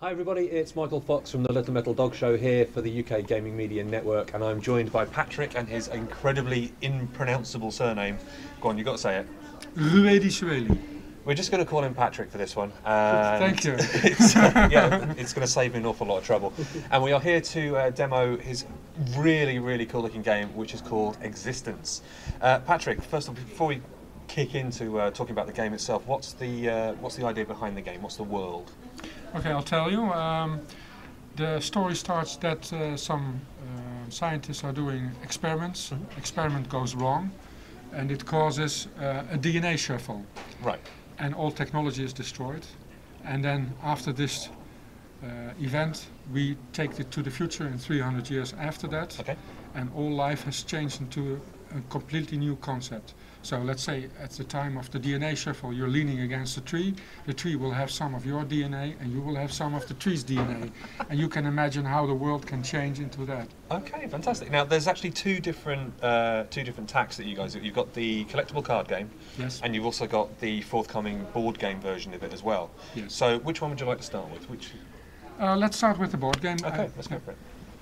Hi everybody, it's Michael Fox from the Little Metal Dog Show here for the UK Gaming Media Network, and I'm joined by Patrick and his incredibly impronounceable surname. Go on, you've got to say it. Ruedi. We're just going to call him Patrick for this one. Thank you. It's going to save me an awful lot of trouble. And we are here to demo his really cool looking game, which is called Existenz. Patrick, first of all, before we kick into talking about the game itself, what's the idea behind the game? What's the world? Okay, I'll tell you. The story starts that some scientists are doing experiments. Experiment goes wrong, and it causes a DNA shuffle. Right. And all technology is destroyed. And then after this event, we take it to the future in 300 years after that. Okay. And all life has changed into a completely new concept. So let's say at the time of the DNA shuffle, you're leaning against a tree. The tree will have some of your DNA, and you will have some of the tree's DNA. And you can imagine how the world can change into that. Okay, fantastic. Now, there's actually two different tacks that you guys do. You've got the collectible card game, Yes. and you've also got the forthcoming board game version of it as well. Yes. So, which one would you like to start with? Which? Let's start with the board game. Okay, let's go for it.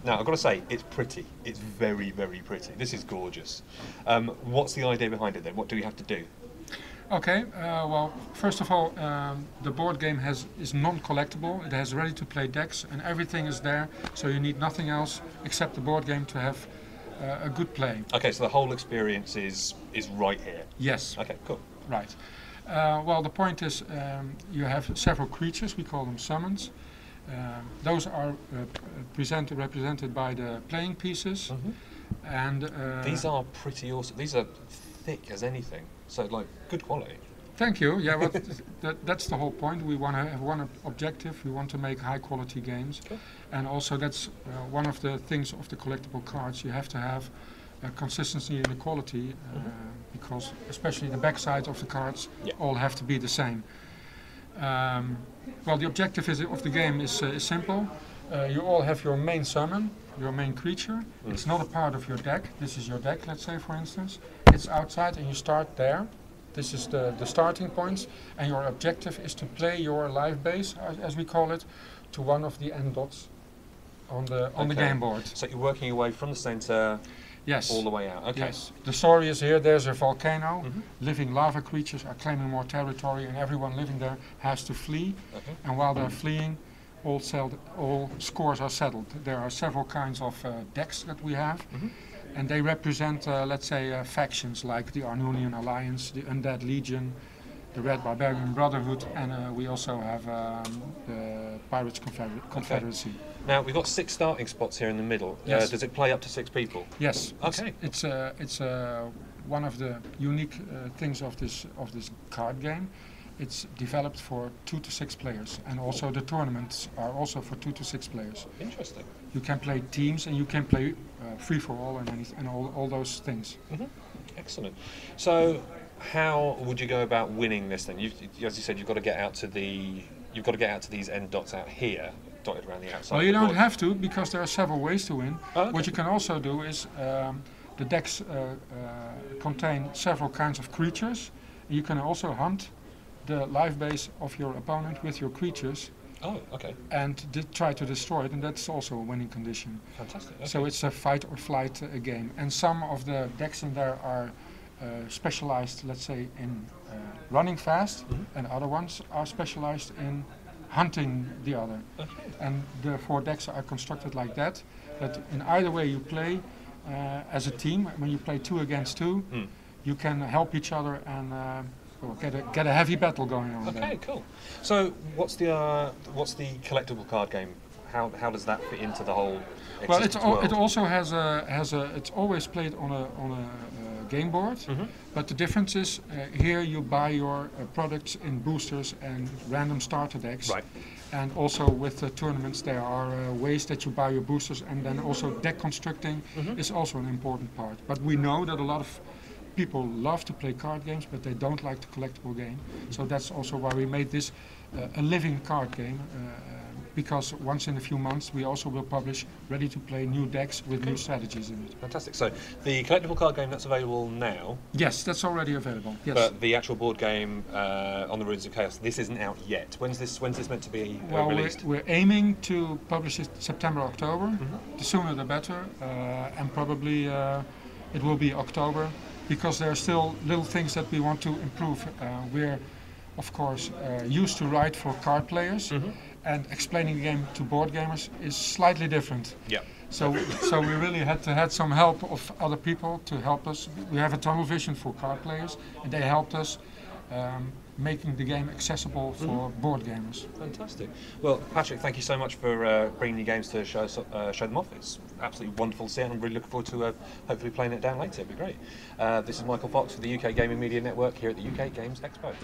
Now, I've got to say, it's pretty. It's very pretty. This is gorgeous. What's the idea behind it then? What do we have to do? Okay, well, first of all, the board game is non-collectible. It has ready-to-play decks, and everything is there, so you need nothing else except the board game to have a good play. Okay, so the whole experience is right here. Yes. Okay, cool. Right. Well, the point is, you have several creatures. We call them summons. Those are represented by the playing pieces, and these are pretty awesome. These are thick as anything, so like good quality. Thank you. Yeah, well, that's the whole point. We want to have one objective. We want to make high-quality games, Cool. and also that's one of the things of the collectible cards. You have to have consistency in the quality, because especially the back side of the cards all have to be the same. Well, the objective of the game is simple. You all have your main summon, your main creature. It's not a part of your deck. This is your deck, let's say, for instance. It's outside and you start there. This is the starting points, and your objective is to play your live base, as we call it, to one of the end dots on the game board. So you're working your way from the center Yes. all the way out. Okay. Yes. The story is here. There's a volcano. Living lava creatures are claiming more territory, and everyone living there has to flee. Okay. And while they're fleeing, all scores are settled. There are several kinds of decks that we have, and they represent, let's say, factions like the Arnunian Alliance, the Undead Legion, the Red Barbarian Brotherhood, and we also have the Pirates Confederacy. Now we've got 6 starting spots here in the middle. Yes. Does it play up to 6 people? Yes. Okay. It's one of the unique things of this card game. It's developed for 2 to 6 players, and also the tournaments are also for 2 to 6 players. Interesting. You can play teams, and you can play free for all and all those things. Excellent. So, how would you go about winning this thing? As you said, you've got to get out to these end dots out here, dotted around the outside. Well, you of the don't board. have to, because there are several ways to win. Oh, okay. What you can also do is the decks contain several kinds of creatures. You can also hunt the live base of your opponent with your creatures Oh, okay. and try to destroy it, and that's also a winning condition. Fantastic. Okay. So it's a fight or flight game, and some of the decks in there are specialized, let's say, in running fast, and other ones are specialized in hunting the other. Okay. And the 4 decks are constructed like that in either way you play as a team. When you play 2 against 2, you can help each other and get a heavy battle going on. Okay, there. cool. So, what's the collectible card game? How does that fit into the whole? Well, Existence world? it also has it's always played on a game board, but the difference is here you buy your products in boosters and random starter decks. Right. And also with the tournaments there are ways that you buy your boosters, and then also deck constructing is also an important part. But we know that a lot of people love to play card games, but they don't like the collectible game. So that's also why we made this a living card game. because once in a few months we also will publish ready-to-play new decks with new strategies in it. Fantastic. So the collectible card game that's available now. Yes, that's already available. Yes. But the actual board game on the Ruins of Chaos, this isn't out yet. When's this meant to be released? We're aiming to publish it September, October. The sooner the better, and probably it will be October, because there are still little things that we want to improve. We're, of course, used to write for card players, and explaining the game to board gamers is slightly different. Yeah. So we really had to have some help of other people to help us. We have a tunnel vision for card players, and they helped us making the game accessible for board gamers. Fantastic. Well, Patrick, thank you so much for bringing your games to show them off. It's absolutely wonderful to see, and I'm really looking forward to hopefully playing it down later. It'd be great. This is Michael Fox for the UK Gaming Media Network here at the UK Games Expo.